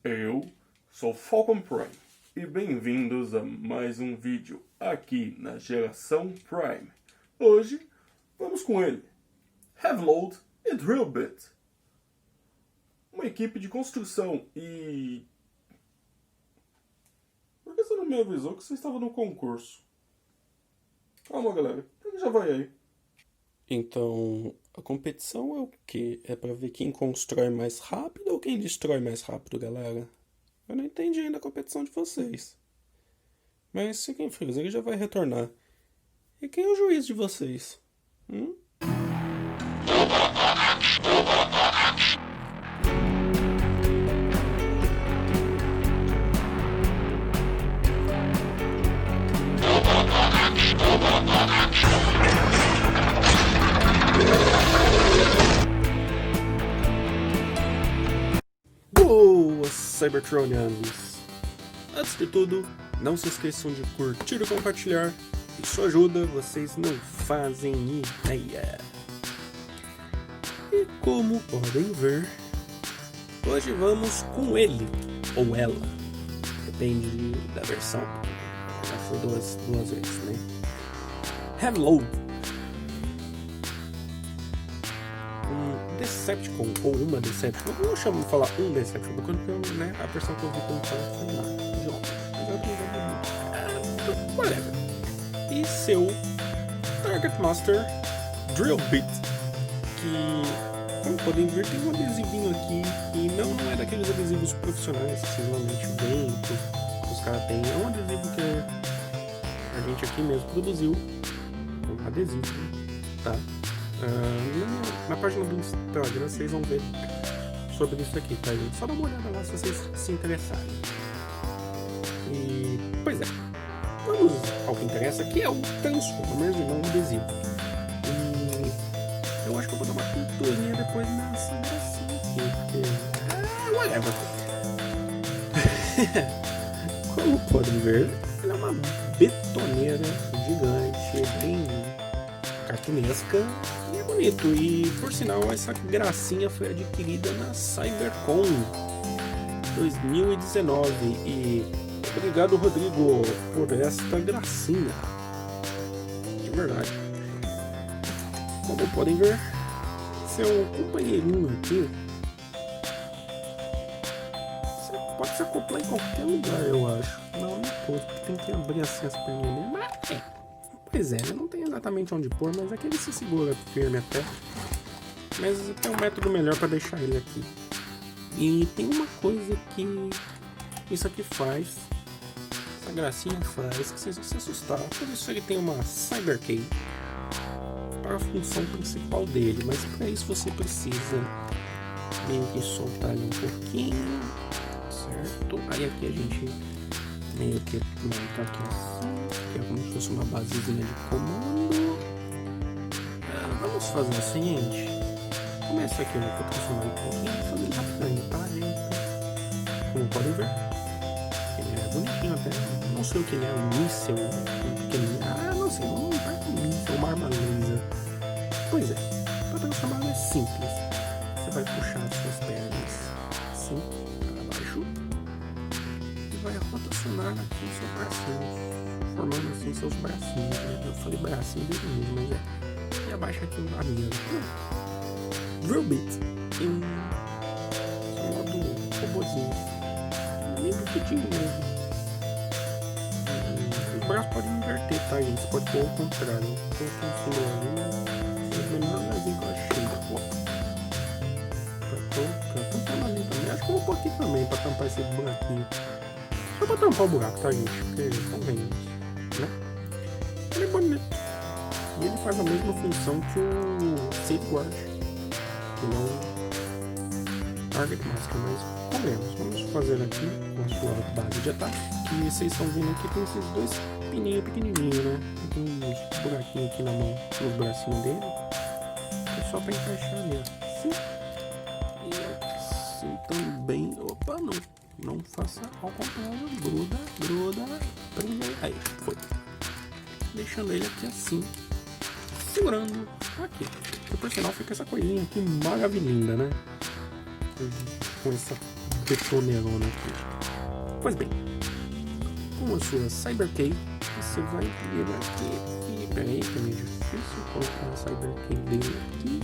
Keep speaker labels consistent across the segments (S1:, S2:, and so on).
S1: Eu sou Falcon Prime e bem-vindos a mais um vídeo aqui na geração Prime. Hoje vamos com ele, Revisão e Drillbit, uma equipe de construção e... Por que você não me avisou que você estava no concurso? Calma galera, já vai aí.
S2: Então, a competição é o quê? É pra ver quem constrói mais rápido ou quem destrói mais rápido, galera? Eu não entendi ainda a competição de vocês. Mas fiquem frios, ele já vai retornar. E quem é o juiz de vocês? Boas Cybertronias! Antes de tudo, não se esqueçam de curtir e compartilhar. Isso ajuda, vocês não fazem ideia. E como podem ver, hoje vamos com ele, ou ela. Depende da versão. Já foi duas vezes, né? Hello! Decepticon, ou uma Decepticon, eu não chamo de falar um Decepticon, porque né, a versão que eu vi como fala foi lá, de ontem, mas eu não whatever. E seu Target Master Drillbit, que, como podem ver, tem um adesivinho aqui, e não é daqueles adesivos profissionais que vocês normalmente veem, que os caras têm, é um adesivo que a gente aqui mesmo produziu, um adesivo, tá? Na página do Instagram vocês vão ver sobre isso aqui, tá, gente? Só dá uma olhada lá se vocês se interessarem. E, pois é, vamos ao que interessa, que é o Transformers e não o adesivo. E eu acho que eu vou dar uma pinturinha depois nessa gracinha aqui, porque... whatever. Como podem ver, ela é uma betoneira gigante, bem cartunesca. E é bonito, e por sinal essa gracinha foi adquirida na Cybercon 2019 e obrigado Rodrigo por esta gracinha, de verdade. Como podem ver, seu companheirinho aqui, você pode se acoplar em qualquer lugar, eu acho. Não pode, porque tem que abrir assim as perninhas, mas pois é, não tem exatamente onde pôr, mas aqui ele se segura firme até. Mas tem um método melhor para deixar ele aqui. E tem uma coisa que isso aqui faz, essa gracinha faz, que vocês vão se assustar. Por isso ele tem uma Cyber Key para a função principal dele, mas para isso você precisa meio que soltar ele um pouquinho, certo? Aí aqui a gente meio que monta aqui assim, que é como se fosse uma basezinha de comando. Vamos fazer o seguinte, começa aqui, eu vou transformar um pouquinho, vou fazer rapidinho, tá, gente? Como podem ver, ele é bonitinho até, não sei o que ele é, um míssel, um pequenininho, não sei, não vai com um míssel, uma arma laser. Pois é, para transformar é simples, você vai puxar as suas pernas assim, para baixo, vai rotacionar aqui os seus bracinhos, formando assim seus bracinhos, né? Eu falei bracinho desde o início, mas e abaixa aqui a minha. Drillbit em modo robozinho, bem pequenininho mesmo. Os braços podem inverter, tá, gente? Você pode pôr ao contrário. Eu coloquei um símbolo ali, mas é o melhor lugarzinho que eu achei. Pra tampar ali também. Acho que eu vou pôr aqui também pra tampar esse buraquinho. Só pra tampar o buraco, tá, gente? Porque convenhamos, né? Ele é bonito. E ele faz a mesma função que o Safeguard, que não Target Master, mas comemos. Vamos fazer aqui com a sua base de ataque. Que vocês estão vendo aqui, tem esses dois pininhos pequenininhos, né? Tem uns buraquinhos aqui na mão, nos bracinhos dele. É só pra encaixar ali, assim. E assim também. Opa, não faça ao contrário. Gruda, prende aí. Foi. Deixando ele aqui assim, segurando aqui. E por sinal fica essa coisinha aqui maravilhosa, né? Com essa betoneirona aqui. Pois bem, com a sua Cyberkey, você vai vir aqui. E peraí, que é meio difícil colocar a Cyberkey dele aqui.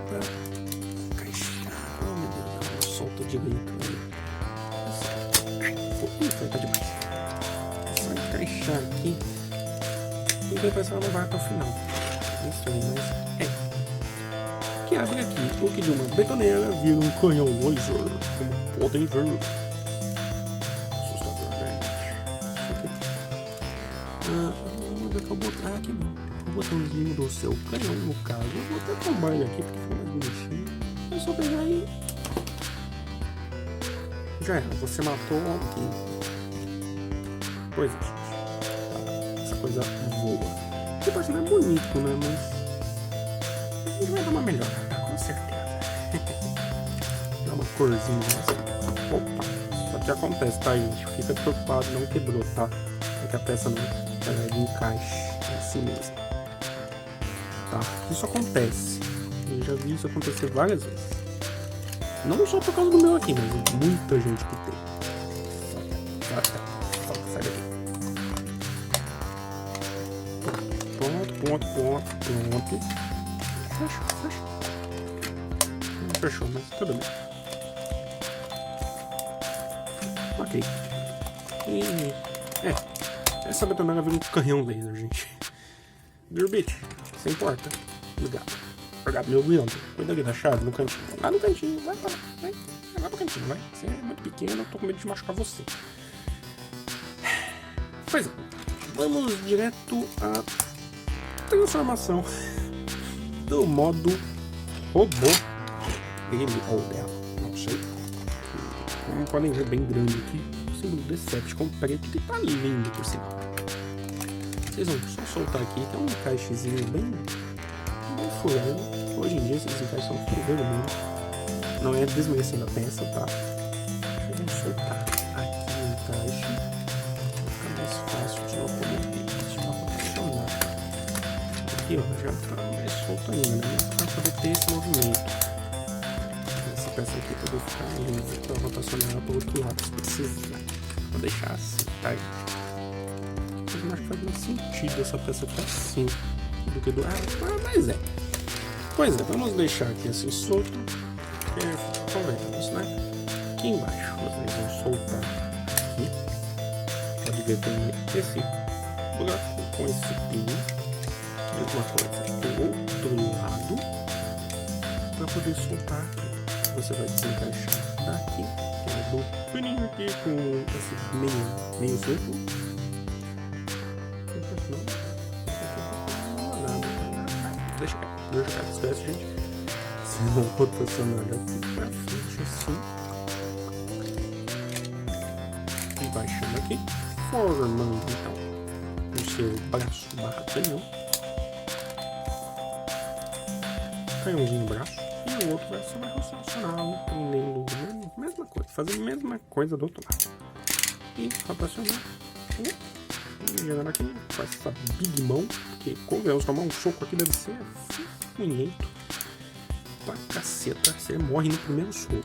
S2: Pra encaixar. Oh meu Deus, não solta direito aí. Ai, tá demais. É só encaixar aqui. E depois ela não vai até o final. Isso aí, mas que abre aqui, o que de uma betoneira vira um canhão laser, como podem ver. Assustadoramente. Onde é que eu botar aqui? O botãozinho do seu canhão, no caso. Eu vou até tomar ele aqui porque fica mais bonitinho. É só pegar e. Já era, você matou alguém. Pois é, gente. Essa coisa voa. Que pode ser bonito, né? Mas. A gente vai dar uma melhorada, com certeza. Dá uma corzinha assim. Opa, só que acontece, tá, gente? Fica preocupado, não quebrou, tá? É que a peça não é de encaixe assim mesmo. Tá? Isso acontece. Eu já vi isso acontecer várias vezes. Não só por causa do meu aqui, mas muita gente que tem. Sai daqui. Pronto. Fechou, mas tudo bem. Ok. E... essa betoneira vira um canhão laser, gente. Dirbit, você importa? Obrigado, meu guiando. Cuida ali da chave, no cantinho. Lá no cantinho, vai pra lá. Vai pro cantinho, vai. Você é muito pequeno, eu tô com medo de machucar você. Pois é. Vamos direto à transformação do modo robô dele ou dela, não sei. Como podem ver, bem grande aqui, o símbolo Decepticon preto que tá lindo por cima. Vocês vão só soltar aqui, tem um encaixezinho bem furado. Hoje em dia esses encaixes são furando mesmo. Não é desmerecendo a peça, tá? Vocês vão soltar aqui o encaixe. Fica mais fácil de locomover, de rotacionar. Aqui ó, já tá mais solto ainda, né? Pra poder ter esse movimento. Essa peça aqui pra ficar livre pra rotacionar ela pro outro lado se precisar. Vou deixar assim, tá, gente? Eu acho que faz mais sentido essa peça aqui assim do que do... mas é. Pois é, vamos deixar aqui assim solto. Convenhamos, né? Aqui embaixo vocês vão soltar aqui. Pode ver, tem esse buraco com esse pino. Mesma coisa do outro lado. Para poder soltar aqui. Você vai desencaixar daqui, que é do pininho aqui com esse meio círculo. Deixa cá, esquece, gente. Vocês vão rotacionar daqui pra frente assim. E baixando aqui, formando então o seu braço barra canhão. Canhãozinho braço. E o outro braço vai rotacionar, prendendo a mesma coisa, fazendo a mesma coisa do outro lado. E rotacionar. Jogando aqui com essa big mão, porque convenhamos, tomar um soco aqui deve ser funhento pra caceta, você morre no primeiro soco.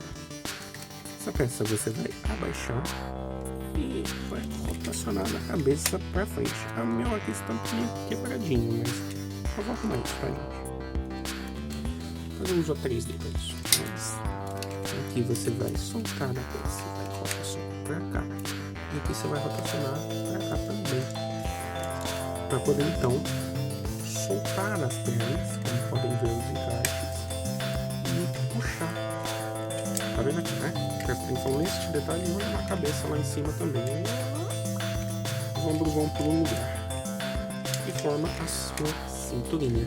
S2: Essa peça você vai abaixar e vai rotacionar na cabeça pra frente. A minha aqui está meio quebradinho, mas eu vou arrumar isso, tá, gente? Mas eu uso a 3D pra isso. Mas aqui você vai soltar na peça, vai rotacionar pra cá. E aqui você vai rotacionar pra cá também. Para poder então soltar as pernas, como podem ver os encaixes, e puxar. Tá vendo aqui, né? Presta atenção neste detalhe e olha na cabeça lá em cima também. Os ombros vão para o lugar. E forma a sua cinturinha.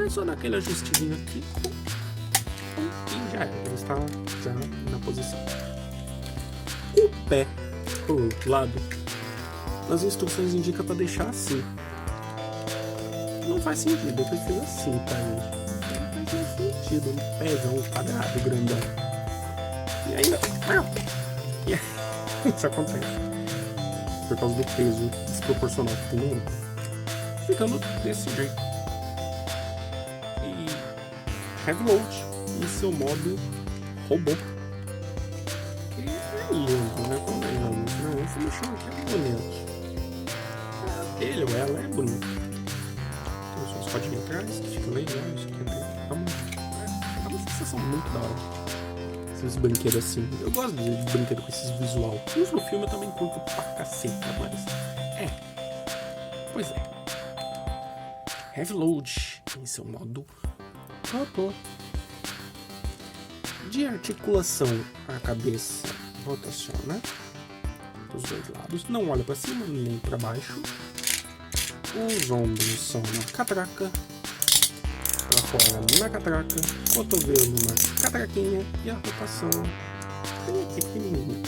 S2: É só dar aquele ajustidinho aqui. E já era. Ele está já na posição. O pé pro outro lado, nas instruções indica para deixar assim. Não faz sentido, eu prefiro assim, tá, gente? Não faz mais sentido, um pezão quadrado, grandão. E ainda... isso acontece. Por causa do peso desproporcional que tem no ficando desse jeito. E Revisão em seu modo robô. Que é lindo, né? Convenhamos, né? Esse bichão aqui é bonito. Ele ou ela é bonito. Tem só as rodinhas atrás, que fica legal. Isso aqui é uma sensação muito da hora. Esses brinquedos assim. Eu gosto de brinquedo com esses visual. Uns no filme eu também curto pra caceta, mas... Pois é. Heavy Load em seu modo robô. De articulação, a cabeça rotaciona os dois lados. Não olha pra cima nem pra baixo. Os ombros são na catraca. Pra fora na catraca. Cotovelo na catraquinha. E a rotação bem aqui pequenininha.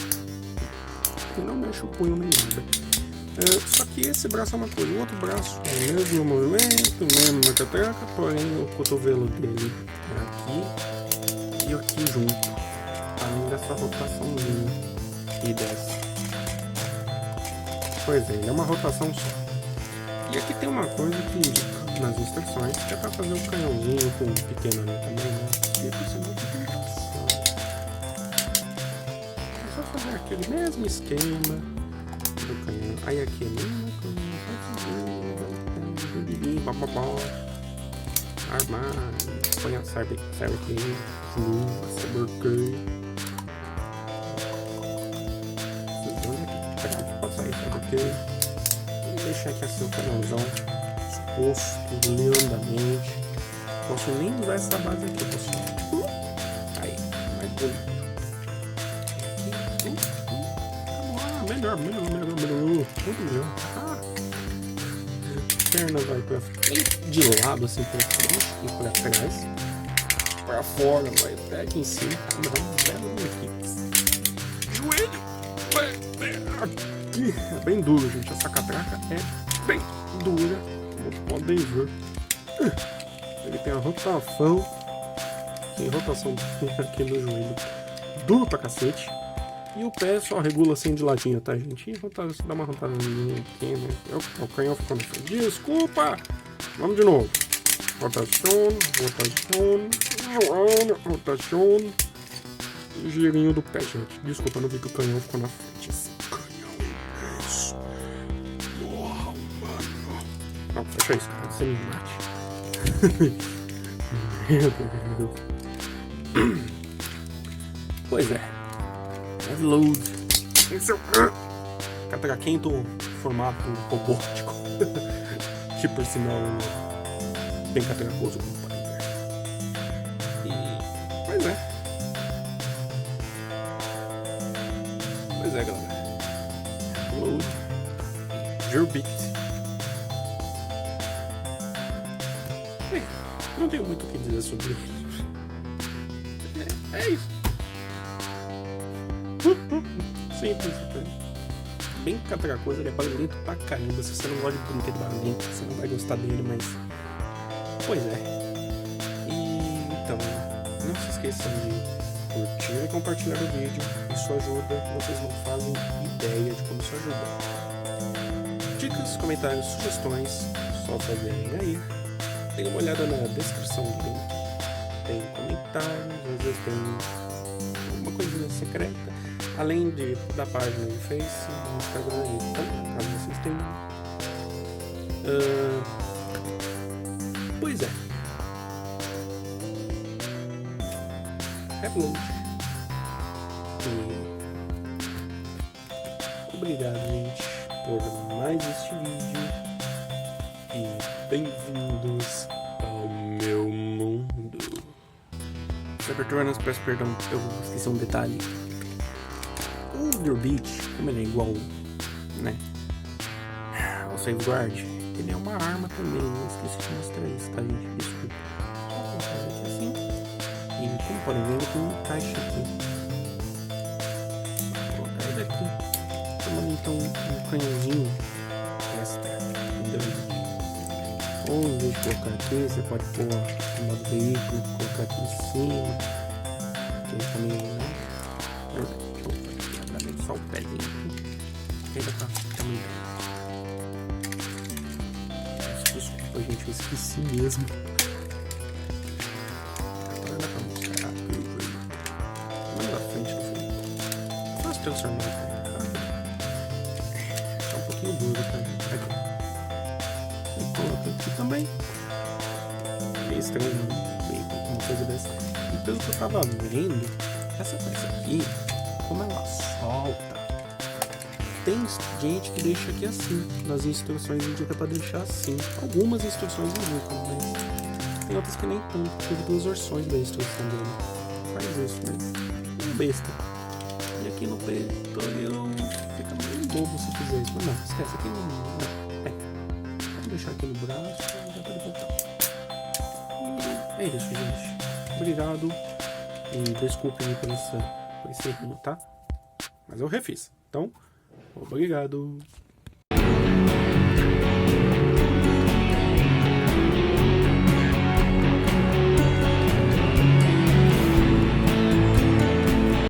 S2: E não mexe o punho nem nada. Só que esse braço é uma coisa. O outro braço é o mesmo movimento, mesmo na catraca. Porém o cotovelo dele é aqui e aqui junto. Além dessa rotaçãozinha. E dessa. Pois é, ele é uma rotação só. E aqui tem uma coisa que indica nas instruções, que é pra fazer o canhãozinho com o pequeno ali também, né? E aqui você não tem rotação. É só fazer aquele mesmo esquema do canhão. Aí aqui é mesmo canhão, armário, põe a cybertronias, luva, cybertronias. Aqui pode sair cybertronias. Deixar aqui assim o canalzão exposto lindamente. Posso nem usar essa base aqui, pessoal. Aí, mais bonito. Melhor. Muito melhor. Perna vai pra frente, de lado assim pra frente e pra trás. Pra fora, vai até aqui em cima. Dá um belo benefício. Joelho vai aqui. É bem duro, gente. Essa catraca é bem dura, como podem ver. Ele tem a rotação. Tem rotação aqui no joelho. Duro pra cacete. E o pé só regula assim de ladinho, tá, gente? E dá uma rotadinha aqui, né? O canhão ficou no chão. Desculpa! Vamos de novo. Rotação. E girinho do pé, gente. Desculpa, não vi que o canhão ficou na frente assim. Não, fecha isso, cara. Você me mate. Meu Deus. Pois é. Heavy Load. Em seu catraquinho do formato robótico. Que por sinal é bem catracoso, como podem ver. E... Pois é. Pois é, galera. Heavy Load. Gearbit. Não tenho muito o que dizer sobre ele. É isso. Simples. Bem catracoso, ele é barulhento pra caramba. Se você não gosta de brinquedo barulhento, você não vai gostar dele, mas... Pois é. E então, não se esqueçam de curtir e compartilhar o vídeo. Isso ajuda, vocês não fazem ideia de como isso ajuda. Dicas, comentários, sugestões, só fazerem aí. Dê uma olhada na descrição do link. Tem comentários, às vezes tem uma coisinha secreta. Além da página do Face, no Instagram e então, caso vocês tenham. Pois é. Reload. E obrigado, gente, por mais este vídeo. E bem-vindos ao meu mundo. Cybertronias, peço perdão, eu esqueci um detalhe. O Gearbit, como ele é igual, né, ao Safeguard, ele é uma arma também. Eu esqueci de mostrar isso, tá, gente? Desculpa. Só vou fazer aqui assim. E como podem ver, ele tem uma caixa aqui. Vou colocar ele aqui. Tomando então um canhãozinho extra. Entendeu? Ou em vez de colocar aqui, você pode pôr no modo veículo, colocar aqui em cima. Que aí também, né? Deixa eu só o pezinho aqui. Ainda tá também. Desculpa, gente, eu esqueci mesmo. Agora dá pra mostrar. transformar tá um pouquinho duro pra gente. Aqui. E coloco aqui também. É estranho, bem, uma coisa dessa. E pelo que eu tava vendo, essa peça aqui, como ela solta, tem gente que deixa aqui assim. Nas instruções indica pra deixar assim. Algumas instruções indicam, mas tem outras que nem tanto. Teve 2 versões da instrução dele. Faz isso, né? Um besta. E aqui no peito fica meio bobo se fizer isso. Mas não, esquece. Aqui não. Vamos deixar aqui no braço e já pode voltar. E é isso, gente. Obrigado. E desculpe-me por esse erro, tá? Mas eu refiz. Então, obrigado.